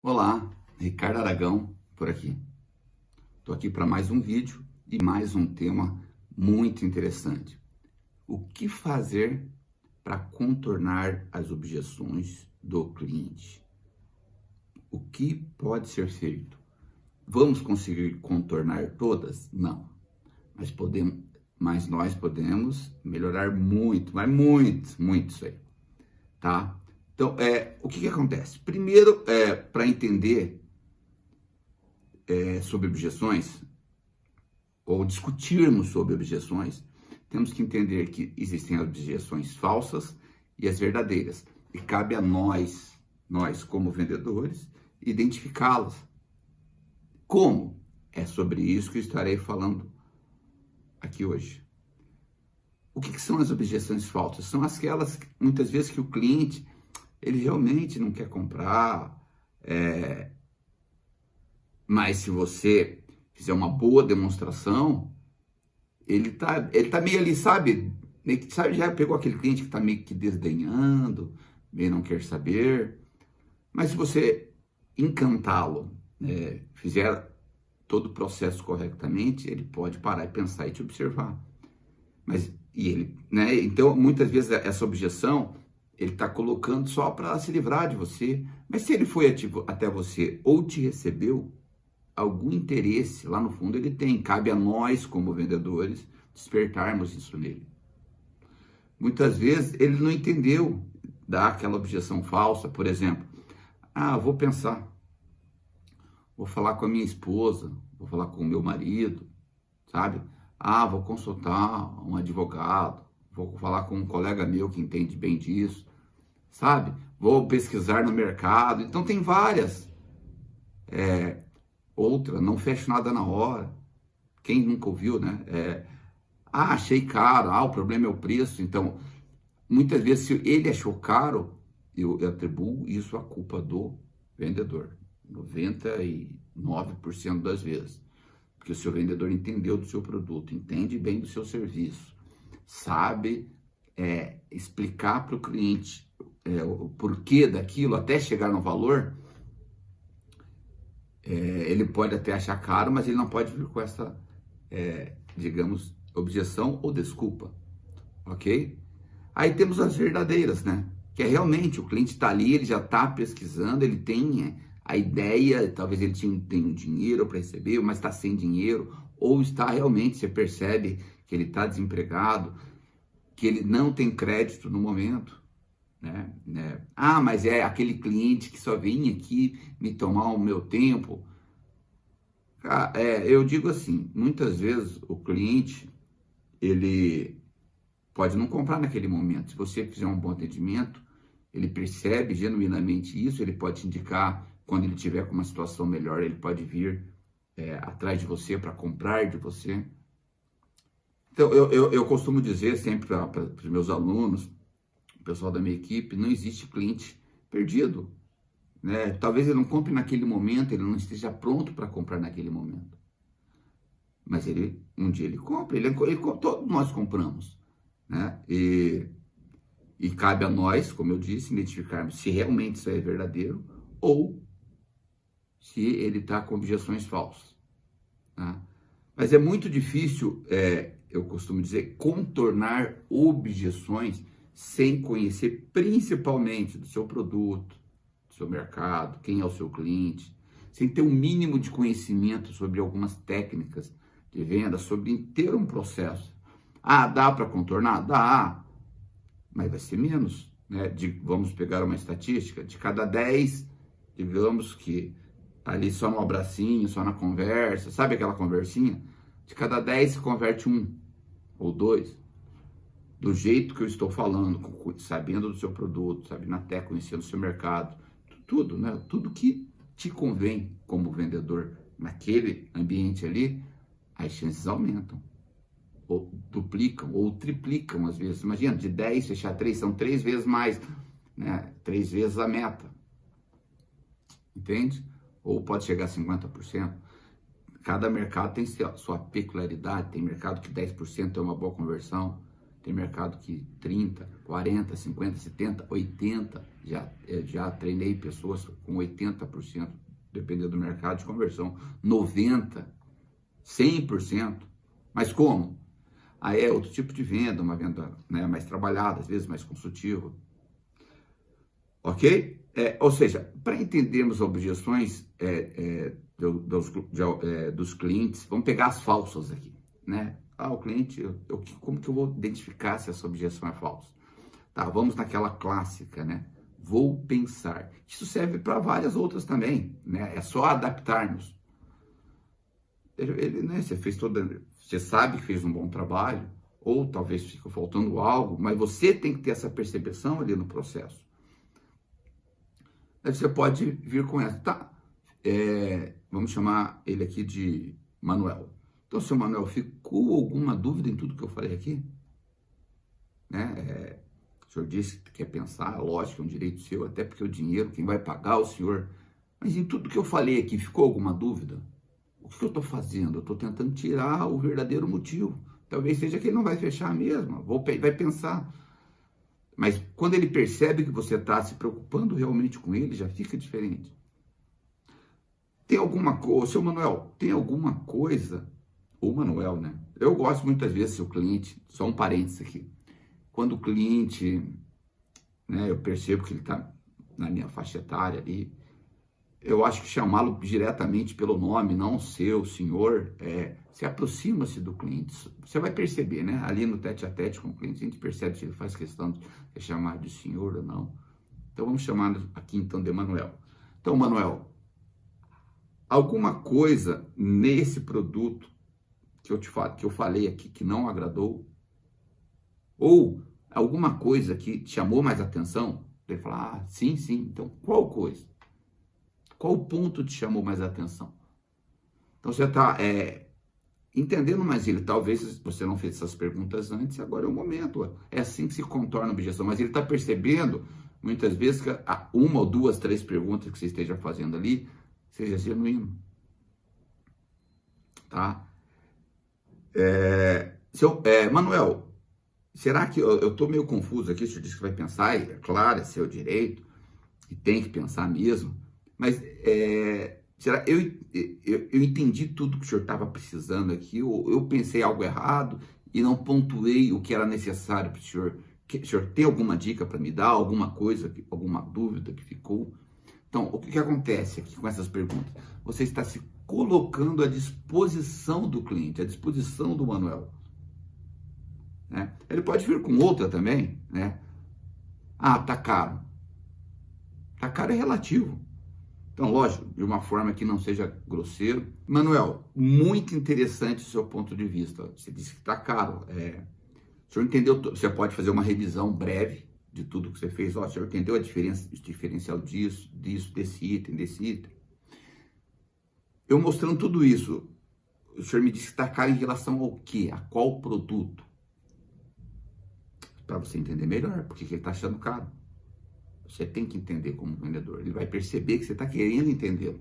Olá, Ricardo Aragão por aqui. Estou aqui para mais um vídeo e mais um tema muito interessante. O que fazer para contornar as objeções do cliente? O que pode ser feito? Vamos conseguir contornar todas? Não, mas nós podemos melhorar muito, mas muito isso aí, tá? Então, o que acontece? Primeiro, para entender sobre objeções, ou discutirmos sobre objeções, temos que entender que existem objeções falsas e as verdadeiras. E cabe a nós como vendedores, identificá-las. Como? É sobre isso que eu estarei falando aqui hoje. O que são as objeções falsas? São aquelas, muitas vezes, que o cliente ele realmente não quer comprar, mas se você fizer uma boa demonstração, ele tá meio ali, sabe, já pegou aquele cliente que tá meio que desdenhando, meio não quer saber, mas se você encantá-lo, fizer todo o processo corretamente, ele pode parar e pensar e te observar. Então, muitas vezes essa objeção ele está colocando só para se livrar de você. Mas se ele foi até você ou te recebeu, algum interesse lá no fundo ele tem. Cabe a nós, como vendedores, despertarmos isso nele. Muitas vezes ele não entendeu, dá aquela objeção falsa, por exemplo. Vou pensar, vou falar com a minha esposa, vou falar com o meu marido, sabe? Vou consultar um advogado, vou falar com um colega meu que entende bem disso, sabe? Vou pesquisar no mercado. Então tem várias. Outra, não fecho nada na hora. Quem nunca ouviu, né? Achei caro, o problema é o preço. Então, muitas vezes, se ele achou caro, eu atribuo isso à culpa do vendedor. 99% das vezes. Porque o seu vendedor entendeu do seu produto, entende bem do seu serviço, sabe explicar para o cliente o porquê daquilo até chegar no valor. Ele pode até achar caro, mas ele não pode vir com essa, digamos, objeção ou desculpa, ok? Aí temos as verdadeiras, né? Que é realmente o cliente está ali, ele já está pesquisando, ele tem a ideia, talvez ele tenha dinheiro para receber, mas está sem dinheiro, ou está realmente, você percebe que ele está desempregado, que ele não tem crédito no momento, né? Mas é aquele cliente que só vem aqui me tomar o meu tempo. Eu digo assim, muitas vezes o cliente, ele pode não comprar naquele momento. Se você fizer um bom atendimento, ele percebe genuinamente isso, ele pode te indicar, quando ele tiver com uma situação melhor, ele pode vir atrás de você para comprar de você. Então, eu costumo dizer sempre para os meus alunos, o pessoal da minha equipe, não existe cliente perdido, né? Talvez ele não compre naquele momento, ele não esteja pronto para comprar naquele momento. Mas um dia ele compra, todos nós compramos, né? E cabe a nós, como eu disse, identificarmos se realmente isso é verdadeiro ou se ele está com objeções falsas, tá? Mas é muito difícil, eu costumo dizer, contornar objeções sem conhecer principalmente do seu produto, do seu mercado, quem é o seu cliente, sem ter um mínimo de conhecimento sobre algumas técnicas de venda, sobre ter um processo. Dá para contornar? Dá, mas vai ser menos, né? Vamos pegar uma estatística, de cada 10, digamos que ali só no abracinho, só na conversa, sabe aquela conversinha? De cada 10 se converte 1 ou 2. Do jeito que eu estou falando, sabendo do seu produto, sabendo até conhecendo o seu mercado, tudo, né? Tudo que te convém como vendedor naquele ambiente ali, as chances aumentam, ou duplicam, ou triplicam às vezes. Imagina, de 10 fechar 3, são 3 vezes mais, né? 3 vezes a meta, entende? Ou pode chegar a 50%. Cada mercado tem sua peculiaridade, tem mercado que 10% é uma boa conversão, Tem mercado que 30, 40, 50, 70, 80, já treinei pessoas com 80%, dependendo do mercado de conversão, 90%, 100%. Mas como? Aí é outro tipo de venda, uma venda, né, mais trabalhada, às vezes mais consultiva. Ok? Ou seja, para entendermos objeções dos clientes, vamos pegar as falsas aqui, né? O cliente, como que eu vou identificar se essa objeção é falsa? Tá, vamos naquela clássica, né? Vou pensar. Isso serve para várias outras também, né? É só adaptarmos. Né, você sabe que fez um bom trabalho, ou talvez fique faltando algo, mas você tem que ter essa percepção ali no processo. Aí você pode vir com essa, tá? Vamos chamar ele aqui de Manuel. Então, seu Manuel, ficou alguma dúvida em tudo que eu falei aqui? Né? O senhor disse que quer pensar, lógico, é um direito seu, até porque o dinheiro, quem vai pagar é o senhor. Mas em tudo que eu falei aqui, ficou alguma dúvida? O que eu estou fazendo? Eu estou tentando tirar o verdadeiro motivo. Talvez seja que ele não vai fechar mesmo, vai pensar. Mas quando ele percebe que você está se preocupando realmente com ele, já fica diferente. Tem alguma coisa, seu Manuel, tem alguma coisa, ou Manuel, né? Eu gosto muitas vezes, seu cliente, só um parênteses aqui. Quando o cliente, né, eu percebo que ele está na minha faixa etária ali, eu acho que chamá-lo diretamente pelo nome, não seu, senhor, se aproxima-se do cliente. Você vai perceber, né? Ali no tete-a-tete com o cliente, a gente percebe se ele faz questão de chamar de senhor ou não. Então, vamos chamar aqui, então, de Manuel. Então, Manuel, alguma coisa nesse produto que eu falei aqui que não agradou? Ou alguma coisa que te chamou mais atenção? Ele fala, sim, sim. Então, qual coisa? Qual ponto te chamou mais atenção? Então, você está entendendo mais ele. Talvez você não fez essas perguntas antes, agora é o momento. É assim que se contorna a objeção. Mas ele está percebendo, muitas vezes, que uma ou duas, três perguntas que você esteja fazendo ali, seja genuíno. Tá? Manuel, será que eu estou meio confuso aqui? O senhor disse que vai pensar, e é claro, é seu direito, e tem que pensar mesmo. Mas será eu entendi tudo que o senhor estava precisando aqui, ou eu pensei algo errado e não pontuei o que era necessário para o senhor? O senhor tem alguma dica para me dar, alguma coisa, alguma dúvida que ficou? Então, o que acontece aqui com essas perguntas? Você está se colocando à disposição do cliente, à disposição do Manuel. Né? Ele pode vir com outra também, né? Tá caro. Tá caro é relativo. Então, lógico, de uma forma que não seja grosseiro. Manuel, muito interessante o seu ponto de vista. Você disse que está caro. O senhor entendeu? Você pode fazer uma revisão breve de tudo que você fez. O senhor entendeu a diferença, o diferencial disso, desse item. Eu mostrando tudo isso, o senhor me disse que está caro em relação ao quê? A qual produto? Para você entender melhor, porque ele está achando caro. Você tem que entender como vendedor. Ele vai perceber que você está querendo entendê-lo.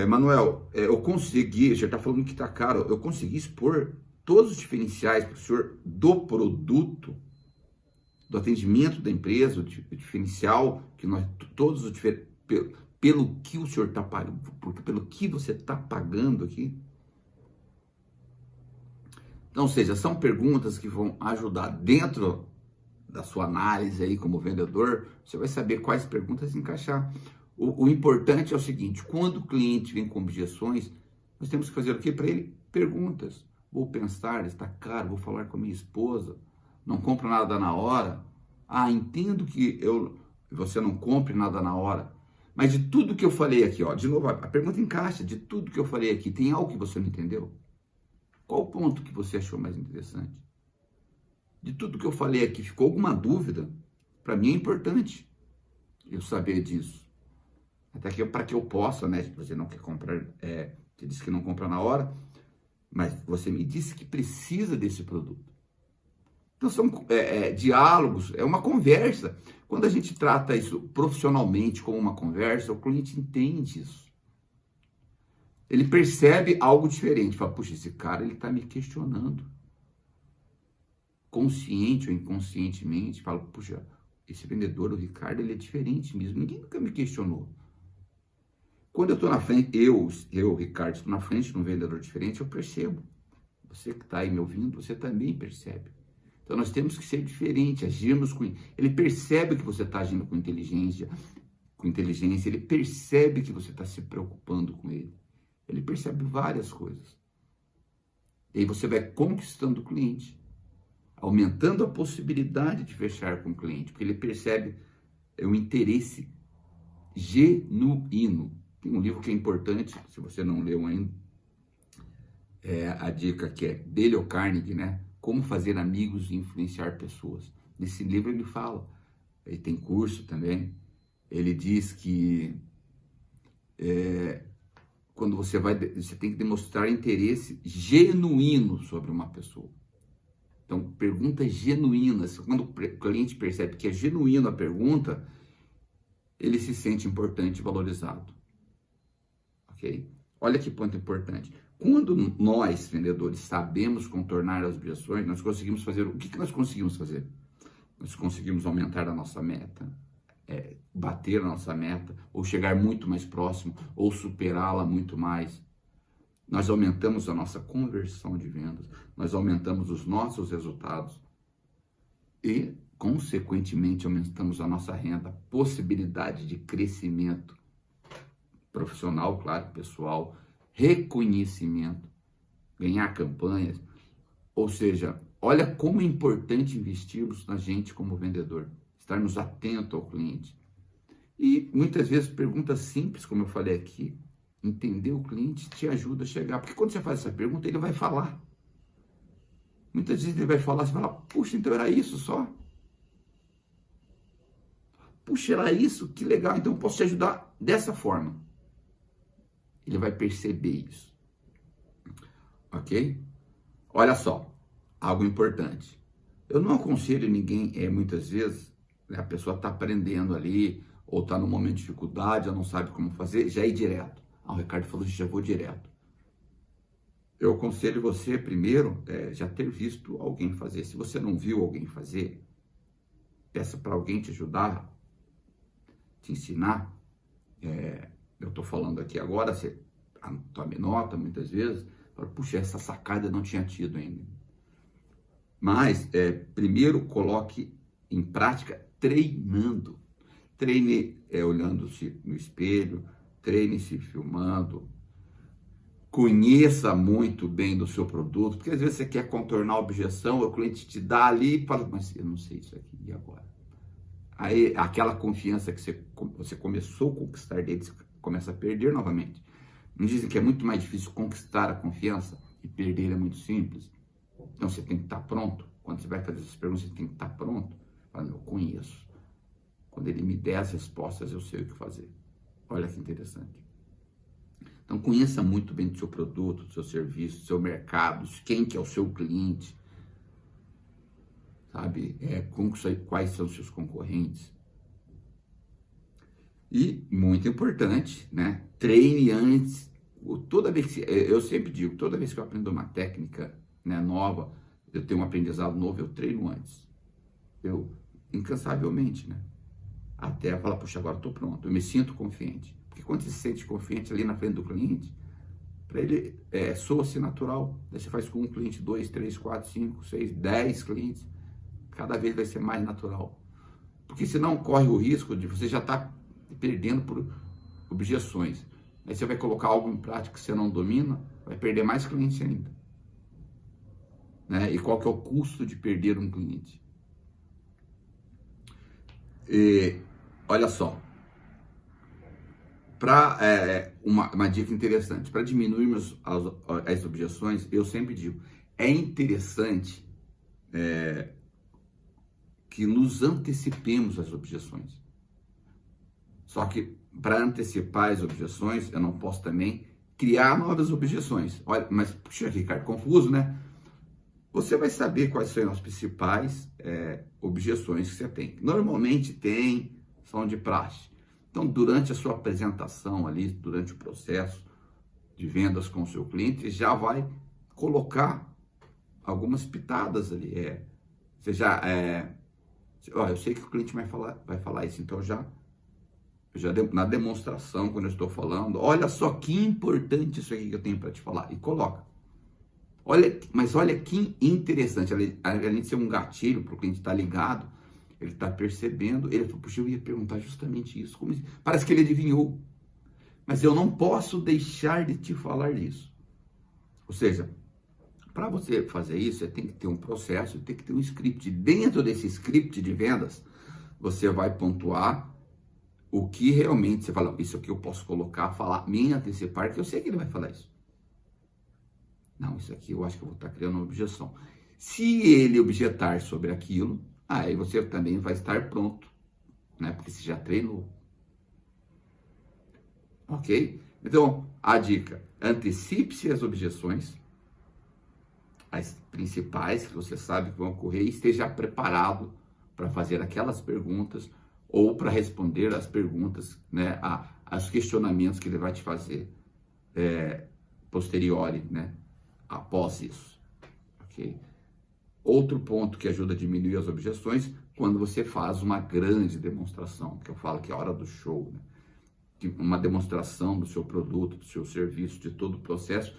Manuel, eu consegui, o senhor está falando que está caro, eu consegui expor todos os diferenciais para o senhor do produto, do atendimento da empresa, o diferencial, que nós, todos os pelo que o senhor está pagando, pelo que você está pagando aqui. Então, ou seja, são perguntas que vão ajudar dentro da sua análise aí como vendedor, você vai saber quais perguntas encaixar. O importante é o seguinte, quando o cliente vem com objeções, nós temos que fazer o quê para ele? Perguntas. Vou pensar, está caro, vou falar com a minha esposa, não compro nada na hora. Entendo que você não compre nada na hora, mas de tudo que eu falei aqui, de novo, a pergunta encaixa, de tudo que eu falei aqui, tem algo que você não entendeu? Qual o ponto que você achou mais interessante? De tudo que eu falei aqui, ficou alguma dúvida? Para mim é importante eu saber disso. Até que para que eu possa, né? Você não quer comprar, você disse que não compra na hora, mas você me disse que precisa desse produto. Então são diálogos, é uma conversa. Quando a gente trata isso profissionalmente como uma conversa, o cliente entende isso. Ele percebe algo diferente, fala, puxa, esse cara ele está me questionando. consciente ou inconscientemente, falo, puxa, esse vendedor, o Ricardo, ele é diferente mesmo. Ninguém nunca me questionou. Quando eu estou na frente, Ricardo, estou na frente de um vendedor diferente, eu percebo. Você que está aí me ouvindo, você também percebe. Então nós temos que ser diferente, agirmos com... Ele percebe que você está agindo com inteligência, ele percebe que você está se preocupando com ele. Ele percebe várias coisas. E aí você vai conquistando o cliente, aumentando a possibilidade de fechar com o cliente, porque ele percebe um interesse genuíno. Tem um livro que é importante, se você não leu ainda, a dica que é Dale Carnegie, né? Como fazer amigos e influenciar pessoas. Nesse livro ele fala, ele tem curso também, ele diz que quando você tem que demonstrar interesse genuíno sobre uma pessoa. Então, perguntas genuínas. Quando o cliente percebe que é genuíno a pergunta, ele se sente importante e valorizado. Ok? Olha que ponto importante. Quando nós, vendedores, sabemos contornar as objeções, nós conseguimos fazer... O que nós conseguimos fazer? Nós conseguimos aumentar a nossa meta, bater a nossa meta, ou chegar muito mais próximo, ou superá-la muito mais. Nós aumentamos a nossa conversão de vendas, nós aumentamos os nossos resultados e, consequentemente, aumentamos a nossa renda, possibilidade de crescimento profissional, claro, pessoal, reconhecimento, ganhar campanhas. Ou seja, olha como é importante investirmos na gente como vendedor, estarmos atentos ao cliente. E muitas vezes perguntas simples, como eu falei aqui, entender o cliente te ajuda a chegar. Porque quando você faz essa pergunta, ele vai falar. Muitas vezes ele vai falar, você fala, puxa, então era isso só? Puxa, era isso? Que legal, então eu posso te ajudar dessa forma. Ele vai perceber isso. Ok? Olha só, algo importante. Eu não aconselho ninguém, muitas vezes, a pessoa está aprendendo ali, ou está num momento de dificuldade, ou não sabe como fazer, já ir direto. O Ricardo falou, já vou direto. Eu aconselho você, primeiro, já ter visto alguém fazer. Se você não viu alguém fazer, peça para alguém te ajudar, te ensinar. Eu estou falando aqui agora, você tome nota muitas vezes, fala, puxa, essa sacada eu não tinha tido ainda. Mas, primeiro, coloque em prática treinando. Treine olhando-se no espelho, treine se filmando, conheça muito bem do seu produto, porque às vezes você quer contornar a objeção, o cliente te dá ali e fala, mas eu não sei isso aqui, e agora? Aí aquela confiança que você começou a conquistar dele, você começa a perder novamente. Não dizem que é muito mais difícil conquistar a confiança e perder é muito simples? Então você tem que estar pronto. Quando você vai fazer essas perguntas, você tem que estar pronto. Fala, eu conheço. Quando ele me der as respostas, eu sei o que fazer. Olha que interessante. Então conheça muito bem do seu produto, do seu serviço, do seu mercado, quem que é o seu cliente. Sabe? Quais são os seus concorrentes. E, muito importante, né? Treine antes. Toda vez que, eu sempre digo, toda vez que eu aprendo uma técnica, né, nova, eu tenho um aprendizado novo, eu treino antes. Incansavelmente, né? Até falar, puxa, agora estou pronto, eu me sinto confiante. Porque quando você se sente confiante ali na frente do cliente, para ele soa-se natural. Daí você faz com um cliente, 2, 3, 4, 5, 6, 10 clientes. Cada vez vai ser mais natural. Porque senão corre o risco de você já estar perdendo por objeções. Aí você vai colocar algo em prática que você não domina, vai perder mais clientes ainda. Né? E qual que é o custo de perder um cliente? Olha só, uma dica interessante, para diminuirmos as objeções, eu sempre digo, é interessante que nos antecipemos às objeções. Só que para antecipar as objeções, eu não posso também criar novas objeções. Olha, mas, puxa, Ricardo, confuso, né? Você vai saber quais são as principais objeções que você tem. Normalmente são de praxe. Então, durante a sua apresentação ali, durante o processo de vendas com o seu cliente, já vai colocar algumas pitadas ali. Você já, ó, eu sei que o cliente vai falar isso, então na demonstração, quando eu estou falando, olha só que importante isso aqui que eu tenho para te falar, e coloca. Mas olha que interessante, além de ser um gatilho para o cliente estar ligado, ele está percebendo, ele falou, puxa, eu ia perguntar justamente isso, parece que ele adivinhou, mas eu não posso deixar de te falar isso. Ou seja, para você fazer isso, você tem que ter um processo, tem que ter um script. Dentro desse script de vendas, você vai pontuar o que realmente você fala, isso aqui eu posso colocar, falar, me antecipar, que eu sei que ele vai falar isso. Não, isso aqui eu acho que eu vou estar criando uma objeção. Se ele objetar sobre aquilo, aí você também vai estar pronto, né? Porque você já treinou. Ok? Então, a dica, antecipe-se as objeções, as principais que você sabe que vão ocorrer, e esteja preparado para fazer aquelas perguntas ou para responder as perguntas, né, aos questionamentos que ele vai te fazer posteriori, né, após isso, ok? Outro ponto que ajuda a diminuir as objeções, quando você faz uma grande demonstração, que eu falo que é a hora do show, né? Uma demonstração do seu produto, do seu serviço, de todo o processo,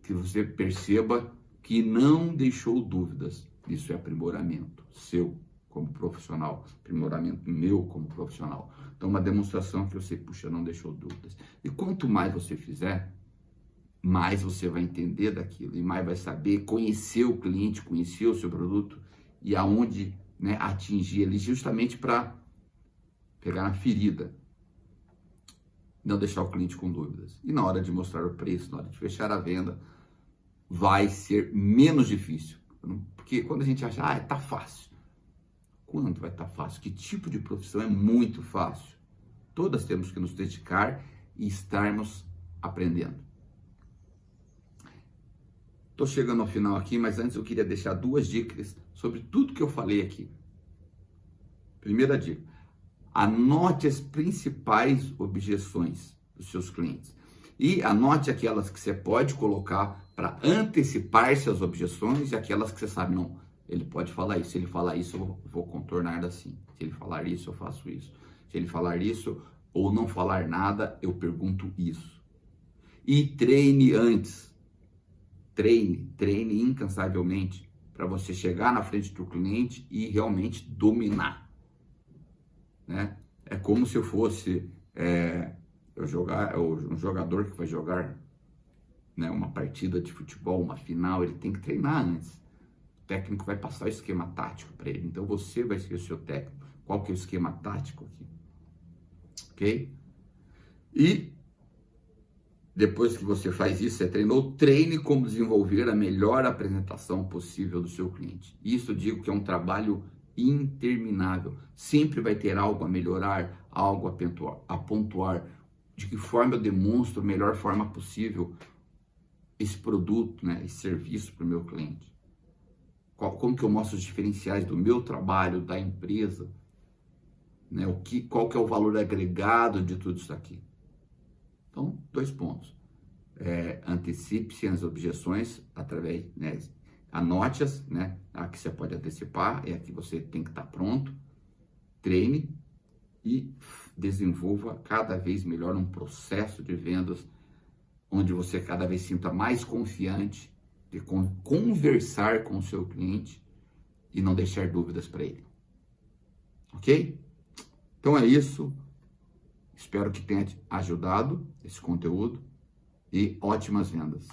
que você perceba que não deixou dúvidas. Isso é aprimoramento seu como profissional, aprimoramento meu como profissional. Então, uma demonstração que você, puxa, não deixou dúvidas. E quanto mais você fizer, mais você vai entender daquilo e mais vai saber conhecer o cliente, conhecer o seu produto e aonde, né, atingir ele, justamente para pegar na ferida, não deixar o cliente com dúvidas. E na hora de mostrar o preço, na hora de fechar a venda, vai ser menos difícil. Porque quando a gente acha, tá fácil. Quando vai estar fácil? Que tipo de profissão é muito fácil? Todas temos que nos dedicar e estarmos aprendendo. Estou chegando ao final aqui, mas antes eu queria deixar 2 dicas sobre tudo que eu falei aqui. Primeira dica, anote as principais objeções dos seus clientes. E anote aquelas que você pode colocar para antecipar-se às objeções e aquelas que você sabe, não, ele pode falar isso. Se ele falar isso, eu vou contornar assim. Se ele falar isso, eu faço isso. Se ele falar isso ou não falar nada, eu pergunto isso. E treine antes. Treine incansavelmente para você chegar na frente do cliente e realmente dominar, né? É como se eu fosse um jogador que vai jogar, né, uma partida de futebol, uma final, ele tem que treinar antes. O técnico vai passar o esquema tático para ele, então você vai ser o seu técnico. Qual que é o esquema tático aqui? Ok? E depois que você faz isso, você treinou, treine como desenvolver a melhor apresentação possível do seu cliente. Isso eu digo que é um trabalho interminável. Sempre vai ter algo a melhorar, algo a pontuar. De que forma eu demonstro a melhor forma possível esse produto, né, esse serviço para o meu cliente. Como que eu mostro os diferenciais do meu trabalho, da empresa, né, qual que é o valor agregado de tudo isso aqui. Então, 2 pontos. Antecipe-se as objeções através, né, anote-as, né, a que você pode antecipar, é a que você tem que estar pronto, treine e desenvolva cada vez melhor um processo de vendas onde você cada vez sinta mais confiante de conversar com o seu cliente e não deixar dúvidas para ele. Ok? Então é isso. Espero que tenha ajudado esse conteúdo e ótimas vendas.